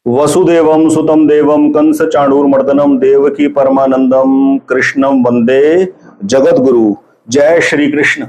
वसुदेवम सुतम देवम कंस चाणूरमर्दनम देवकी परमानंदम कृष्णम वंदे जगत गुरु। जय Shri Krishna.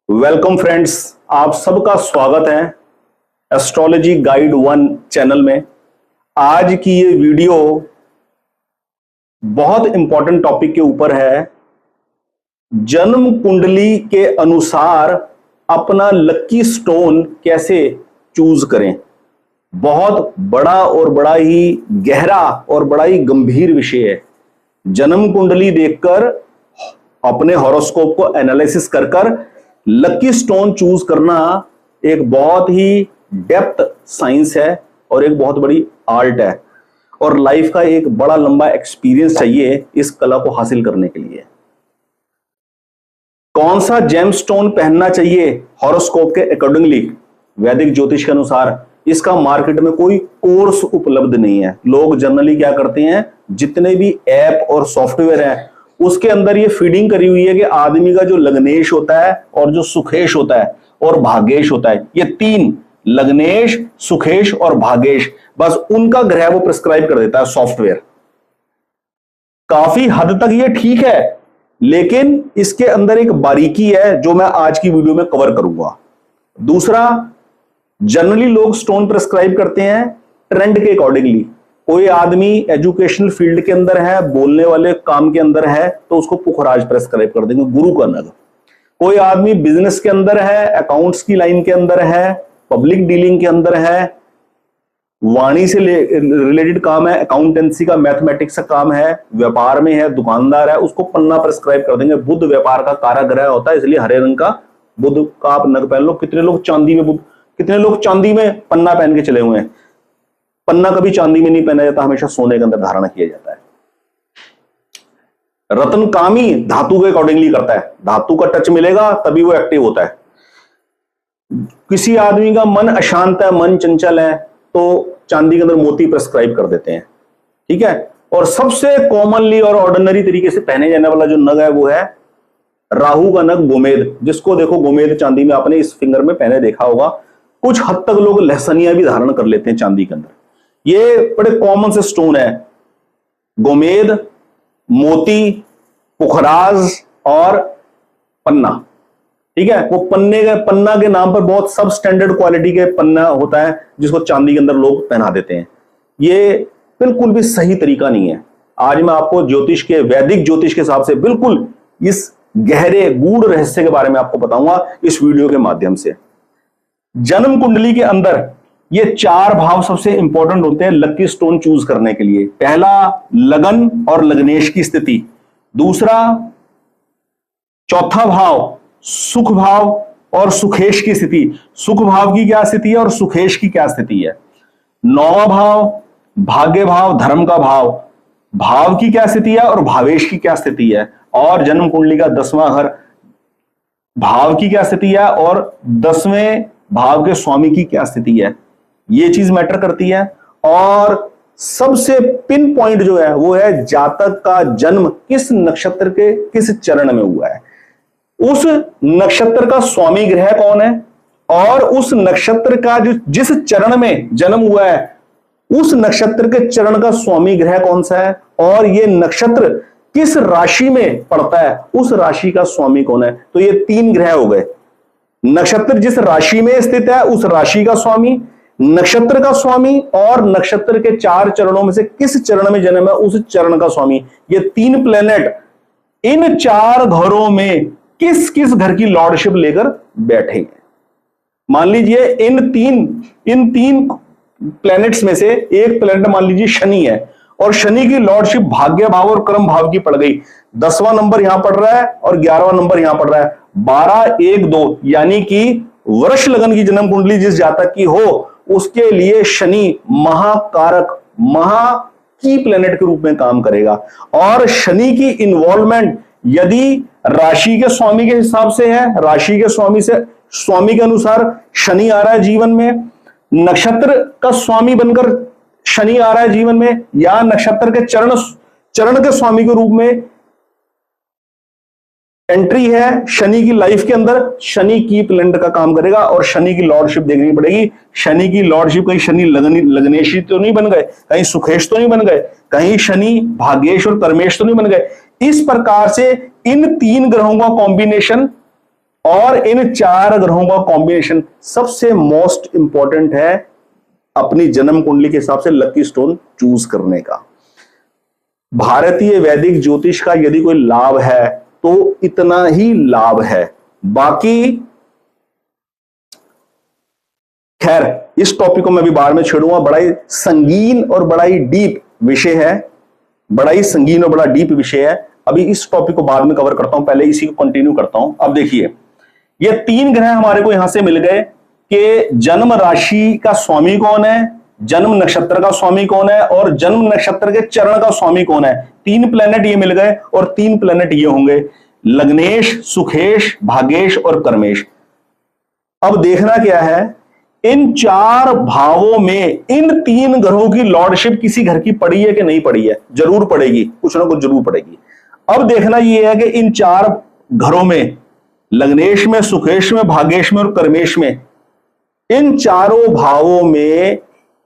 Welcome friends, आप सबका स्वागत है एस्ट्रोलॉजी गाइड 1 चैनल में। आज की ये वीडियो बहुत इंपॉर्टेंट टॉपिक के ऊपर है। जन्म कुंडली के अनुसार अपना लकी स्टोन कैसे चूज करें। बहुत बड़ा और बड़ा ही गहरा और बड़ा ही गंभीर विषय है। जन्म कुंडली देखकर अपने हॉरोस्कोप को एनालिसिस कर कर लकी स्टोन चूज करना एक बहुत ही डेप्थ साइंस है और एक बहुत बड़ी आर्ट है, और लाइफ का एक बड़ा लंबा एक्सपीरियंस चाहिए इस कला को हासिल करने के लिए। कौन सा जेमस्टोन पहनना चाहिए हॉरोस्कोप के अकॉर्डिंगली, वैदिक ज्योतिष के अनुसार, इसका मार्केट में कोई कोर्स उपलब्ध नहीं है। लोग जनरली क्या करते हैं, जितने भी ऐप और सॉफ्टवेयर हैं उसके अंदर ये फीडिंग करी हुई है कि आदमी का जो लग्नेश होता है और जो सुखेश होता है और भागेश होता है, ये तीन, लग्नेश, सुखेश और भागेश, बस उनका ग्रह वो प्रिस्क्राइब कर देता है सॉफ्टवेयर। काफी हद तक ये ठीक है, लेकिन इसके अंदर एक बारीकी है जो मैं आज की वीडियो में कवर करूंगा। दूसरा, जनरली लोग स्टोन प्रिस्क्राइब करते हैं ट्रेंड के अकॉर्डिंगली। कोई आदमी एजुकेशनल फील्ड के अंदर है, बोलने वाले काम के अंदर है, तो उसको पुखराज प्रिस्क्राइब कर देंगे, गुरु का नग। कोई आदमी बिजनेस के अंदर है, अकाउंट्स की लाइन के अंदर है, पब्लिक डीलिंग के अंदर है, वाणी से रिलेटेड काम है, अकाउंटेंसी का, मैथमेटिक्स का काम है, व्यापार में है, दुकानदार है, उसको पन्ना प्रिस्क्राइब कर देंगे। बुध व्यापार का कारक ग्रह होता है, इसलिए हरे रंग का बुध का आप नग पहन लो। कितने लोग चांदी में बुध, कितने लोग चांदी में पन्ना पहन के चले हुए हैं। पन्ना कभी चांदी में नहीं पहना जाता, हमेशा सोने के अंदर धारण किया जाता है। रत्न काम ही धातु के अकॉर्डिंगली करता है, धातु का टच मिलेगा तभी वो एक्टिव होता है। किसी आदमी का मन अशांत है, मन चंचल है, तो चांदी के अंदर मोती प्रिस्क्राइब कर देते हैं, ठीक है। और सबसे कॉमनली और ऑर्डिनरी तरीके से पहने जाने वाला जो नग है वो है राहु का नग, गोमेद। जिसको देखो गोमेद चांदी में, आपने इस फिंगर में पहने देखा होगा। कुछ हद तक लोग लहसनिया भी धारण कर लेते हैं चांदी के अंदर। ये बड़े कॉमन से स्टोन है, गोमेद, मोती, पुखराज और पन्ना, ठीक है। वो पन्ना के नाम पर बहुत सब स्टैंडर्ड क्वालिटी के पन्ना होता है जिसको चांदी के अंदर लोग पहना देते हैं। ये बिल्कुल भी सही तरीका नहीं है। आज मैं आपको ज्योतिष के, वैदिक ज्योतिष के हिसाब से बिल्कुल इस गहरे गूढ़ रहस्य के बारे में आपको बताऊंगा इस वीडियो के माध्यम से। जन्म कुंडली के अंदर ये 4 भाव सबसे इंपॉर्टेंट होते हैं लकी स्टोन चूज करने के लिए। पहला, लगन और लग्नेश की स्थिति। दूसरा, चौथा भाव सुख भाव और सुखेश की स्थिति। सुख भाव की क्या स्थिति है और सुखेश की क्या स्थिति है। 9वां भाव भाग्य भाव, धर्म का भाव, भाव की क्या स्थिति है और भावेश की क्या स्थिति है। और जन्म कुंडली का 10वां घर, भाव की क्या स्थिति है और 10वें भाव के स्वामी की क्या स्थिति है। ये चीज मैटर करती है। और सबसे पिन पॉइंट जो है वो है जातक का जन्म किस नक्षत्र के किस चरण में हुआ है, उस नक्षत्र का स्वामी ग्रह कौन है, और उस नक्षत्र का जो जिस चरण में जन्म हुआ है उस नक्षत्र के चरण का स्वामी ग्रह कौन सा है, और ये नक्षत्र किस राशि में पड़ता है उस राशि का स्वामी कौन है। तो ये 3 ग्रह हो गए। नक्षत्र जिस राशि में स्थित है उस राशि का स्वामी, नक्षत्र का स्वामी, और नक्षत्र के 4 चरणों में से किस चरण में जन्म है उस चरण का स्वामी। ये 3 प्लेनेट इन 4 घरों में किस किस घर की लॉर्डशिप लेकर बैठेंगे। मान लीजिए इन तीन प्लैनेट्स में से एक प्लैनेट मान लीजिए शनि है, और शनि की लॉर्डशिप भाग्य भाव और कर्म भाव की पड़ गई। 10वां नंबर यहां पड़ रहा है और 11वां नंबर यहां पड़ रहा है। 12, 1, 2 यानी कि वृष लगन की जन्म कुंडली जिस जातक की हो उसके लिए शनि महाकारक, महा की प्लेनेट के रूप में काम करेगा। और शनि की इन्वॉल्वमेंट यदि राशि के स्वामी के हिसाब से है, राशि के स्वामी के अनुसार शनि आ रहा है जीवन में, नक्षत्र का स्वामी बनकर शनि आ रहा है जीवन में, या नक्षत्र के चरण के स्वामी के रूप में एंट्री है शनि की लाइफ के अंदर, शनि की प्लैनेट का काम करेगा और शनि की लॉर्डशिप देखनी पड़ेगी। शनि की लॉर्डशिप, कहीं शनि लग्नेशी तो नहीं बन गए, कहीं सुखेश तो नहीं बन गए, कहीं शनि भाग्येश और कर्मेश तो नहीं बन गए। इस प्रकार से इन 3 ग्रहों का कॉम्बिनेशन और इन 4 ग्रहों का कॉम्बिनेशन सबसे मोस्ट इंपॉर्टेंट है अपनी जन्म कुंडली के हिसाब से लकी स्टोन चूज करने का। भारतीय वैदिक ज्योतिष का यदि कोई लाभ है तो इतना ही लाभ है, बाकी खैर इस टॉपिक को मैं अभी बाद में छेड़ूंगा। बड़ा ही संगीन और बड़ा ही डीप विषय है, बड़ा ही संगीन और बड़ा डीप विषय है। अभी इस टॉपिक को बाद में कवर करता हूं, पहले इसी को कंटिन्यू करता हूं। अब देखिए, ये 3 ग्रह हमारे को यहां से मिल गए कि जन्म राशि का स्वामी कौन है, जन्म नक्षत्र का स्वामी कौन है और जन्म नक्षत्र के चरण का स्वामी कौन है। 3 प्लैनेट ये मिल गए और 3 प्लैनेट ये होंगे, लग्नेश, सुखेश, भाग्येश और कर्मेश। अब देखना क्या है, इन 4 भावों में इन 3 ग्रहों की लॉर्डशिप किसी घर की पड़ी है कि नहीं पड़ी है? जरूर पड़ेगी, कुछ ना कुछ जरूर पड़ेगी। अब देखना यह है कि इन 4 घरों में, लग्नेश में, सुखेश में, भाग्येश में और कर्मेश में, इन चारों भावों में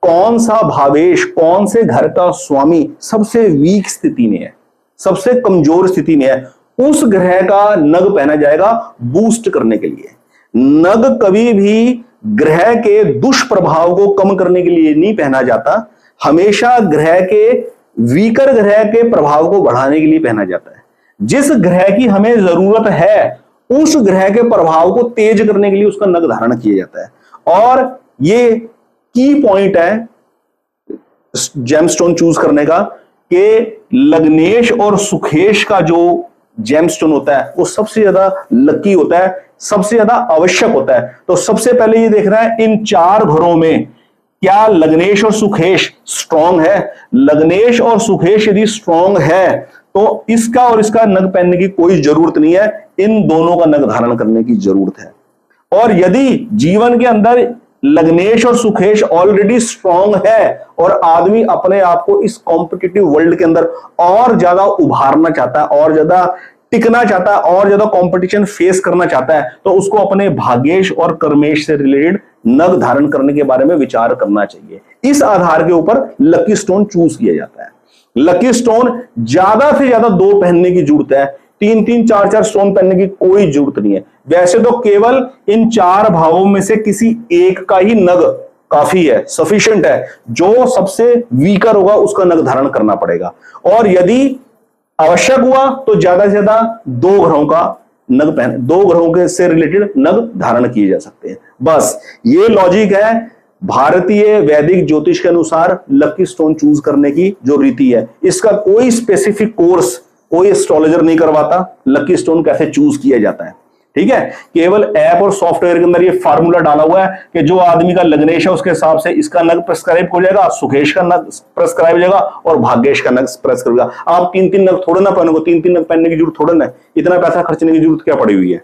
कौन सा भावेश, कौन से घर का स्वामी सबसे वीक स्थिति में है, सबसे कमजोर स्थिति में है, उस ग्रह का नग पहना जाएगा बूस्ट करने के लिए। नग कभी भी ग्रह के दुष्प्रभाव को कम करने के लिए नहीं पहना जाता, हमेशा ग्रह के वीकर ग्रह के प्रभाव को बढ़ाने के लिए पहना जाता है। जिस ग्रह की हमें जरूरत है उस ग्रह के प्रभाव को तेज करने के लिए उसका नग धारण किया जाता है। और ये की पॉइंट है जेमस्टोन चूज करने का कि लग्नेश और सुखेश का जो जेमस्टोन होता है वो सबसे ज्यादा लकी होता है, सबसे ज्यादा आवश्यक होता है। तो सबसे पहले ये देखना है इन 4 घरों में क्या लग्नेश और सुखेश स्ट्रांग है। लग्नेश और सुखेश यदि स्ट्रांग है तो इसका और इसका नग पहनने की कोई जरूरत नहीं है, इन दोनों का नग धारण करने की जरूरत है। और यदि जीवन के अंदर लग्नेश और सुखेश ऑलरेडी स्ट्रांग है और आदमी अपने आप को इस कॉम्पिटिटिव वर्ल्ड के अंदर और ज्यादा उभारना चाहता है, और ज्यादा टिकना चाहता है, और ज्यादा कंपटीशन फेस करना चाहता है, तो उसको अपने भाग्येश और कर्मेश से रिलेटेड नग धारण करने के बारे में विचार करना चाहिए। इस आधार के ऊपर लकी स्टोन चूज किया जाता है। लकी स्टोन ज्यादा से ज्यादा 2 पहनने की जरूरत है, 3-3, 4-4 स्टोन पहनने की कोई जरूरत नहीं है। वैसे तो केवल इन 4 भावों में से किसी एक का ही नग काफी है, सफिशिएंट है। जो सबसे वीकर होगा उसका नग धारण करना पड़ेगा। और यदि आवश्यक हुआ तो ज्यादा से ज्यादा 2 ग्रहों का नग पहन, 2 ग्रहों के से रिलेटेड नग धारण किए जा सकते हैं। बस ये लॉजिक है भारतीय वैदिक ज्योतिष के अनुसार लकी स्टोन चूज करने की जो रीति है। इसका कोई स्पेसिफिक कोर्स कोई एस्ट्रोलॉजर नहीं करवाता लकी स्टोन कैसे चूज किया जाता है, ठीक है। केवल ऐप और सॉफ्टवेयर के अंदर ये फार्मूला डाला हुआ है कि जो आदमी का लग्नेश है उसके हिसाब से इसका नग प्रेस्क्राइब हो जाएगा, सुखेश का नग प्रेस्क्राइब हो जाएगा और भाग्येश का नग प्रेस्क्राइब हो जाएगा। आप 3-3 नग थोड़े ना पहनोगे, 3-3 नग पहनने की जरूरत थोड़े ना, इतना पैसा खर्चने की जरूरत क्या पड़ी हुई है।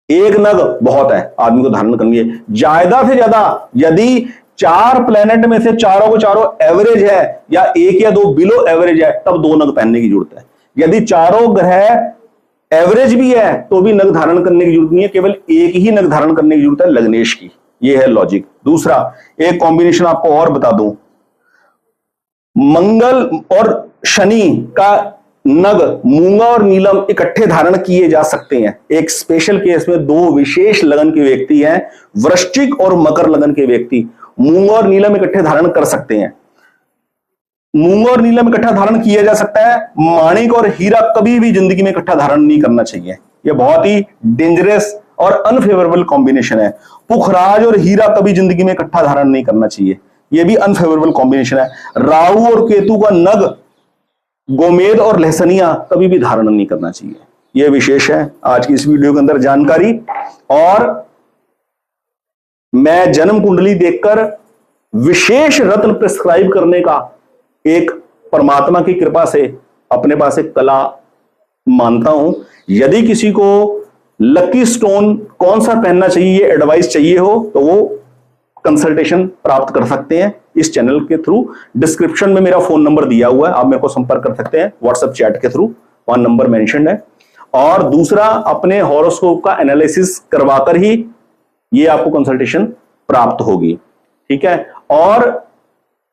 एक नग बहुत है आदमी को धारण करनी है। ज्यादा से ज्यादा यदि 4 प्लेनेट में से चारों को चारों एवरेज है या 1 या 2 बिलो एवरेज है तब 2 नग पहनने की जरूरत है। यदि चारों ग्रह एवरेज भी है तो भी नग धारण करने की जरूरत नहीं है, केवल एक ही नग धारण करने की जरूरत है लग्नेश की। यह है लॉजिक। दूसरा एक कॉम्बिनेशन आपको और बता दूं, मंगल और शनि का नग मूंगा और नीलम इकट्ठे धारण किए जा सकते हैं। एक स्पेशल केस में 2 विशेष लगन के व्यक्ति हैं, वृश्चिक और मकर लगन के व्यक्ति मूंगा और नीलम इकट्ठे धारण कर सकते हैं। मूंगा और नीलम इकट्ठा धारण किया जा सकता है। माणिक और हीरा कभी भी जिंदगी में इकट्ठा धारण नहीं करना चाहिए, यह बहुत ही डेंजरस और अनफेवरेबल कॉम्बिनेशन है। पुखराज और हीरा कभी जिंदगी में इकट्ठा धारण नहीं करना चाहिए, यह भी अनफेवरेबल कॉम्बिनेशन है। राहु और केतु का नग गोमेद और लहसनिया कभी भी धारण नहीं करना चाहिए। यह विशेष है आज की इस वीडियो के अंदर जानकारी। और मैं जन्म कुंडली देखकर विशेष रत्न प्रिस्क्राइब करने का एक परमात्मा की कृपा से अपने पास एक कला मानता हूं। यदि किसी को लकी स्टोन कौन सा पहनना चाहिए ये एडवाइस चाहिए हो तो वो कंसल्टेशन प्राप्त कर सकते हैं इस चैनल के थ्रू। डिस्क्रिप्शन में मेरा फोन नंबर दिया हुआ है, आप मेरे को संपर्क कर सकते हैं व्हाट्सएप चैट के थ्रू, वहां नंबर मेंशन है। और दूसरा अपने हॉरोस्कोप का एनालिसिस करवाकर ही ये आपको कंसल्टेशन प्राप्त होगी। ठीक है। और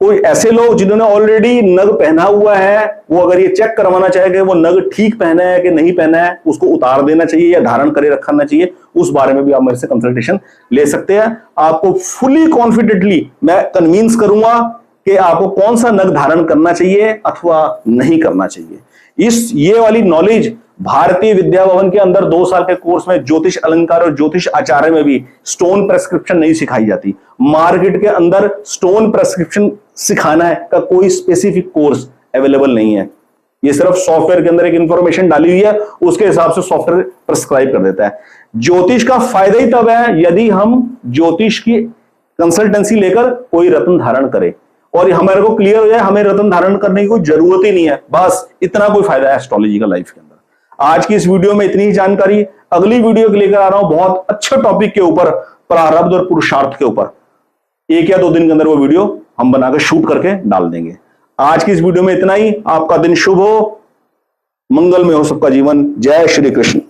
कोई ऐसे लोग जिन्होंने ऑलरेडी नग पहना हुआ है, वो अगर ये चेक करवाना चाहे कि वो नग ठीक पहना है कि नहीं पहना है, उसको उतार देना चाहिए या धारण करे रखना चाहिए, उस बारे में भी आप मेरे से कंसल्टेशन ले सकते हैं। आपको फुली कॉन्फिडेंटली मैं कन्विंस करूंगा कि आपको कौन सा नग धारण करना चाहिए अथवा नहीं करना चाहिए। ये वाली नॉलेज भारतीय विद्या भवन के अंदर 2 साल के कोर्स में ज्योतिष अलंकार और ज्योतिष आचार्य में भी स्टोन प्रेस्क्रिप्शन नहीं सिखाई जाती। मार्केट के अंदर स्टोन प्रेस्क्रिप्शन सिखाना है का कोई स्पेसिफिक कोर्स अवेलेबल नहीं है। ये सिर्फ सॉफ्टवेयर के अंदर एक इंफॉर्मेशन डाली हुई है, उसके हिसाब से सॉफ्टवेयर प्रिस्क्राइब कर देता है। ज्योतिष का फायदा ही तब है यदि हम ज्योतिष की कंसल्टेंसी लेकर कोई रत्न धारण करें और हमारे को क्लियर हो जाए हमें रत्न धारण करने की कोई जरूरत ही नहीं है। बस इतना कोई फायदा है एस्ट्रोलॉजी का लाइफ के अंदर। आज की इस वीडियो में इतनी ही जानकारी। अगली वीडियो लेकर आ रहा हूं बहुत अच्छे टॉपिक के ऊपर, प्रारब्ध और पुरुषार्थ के ऊपर। 1 या 2 दिन के अंदर वो वीडियो हम बनाकर शूट करके डाल देंगे। आज की इस वीडियो में इतना ही। आपका दिन शुभ हो, मंगल में हो सबका जीवन। जय श्री कृष्ण।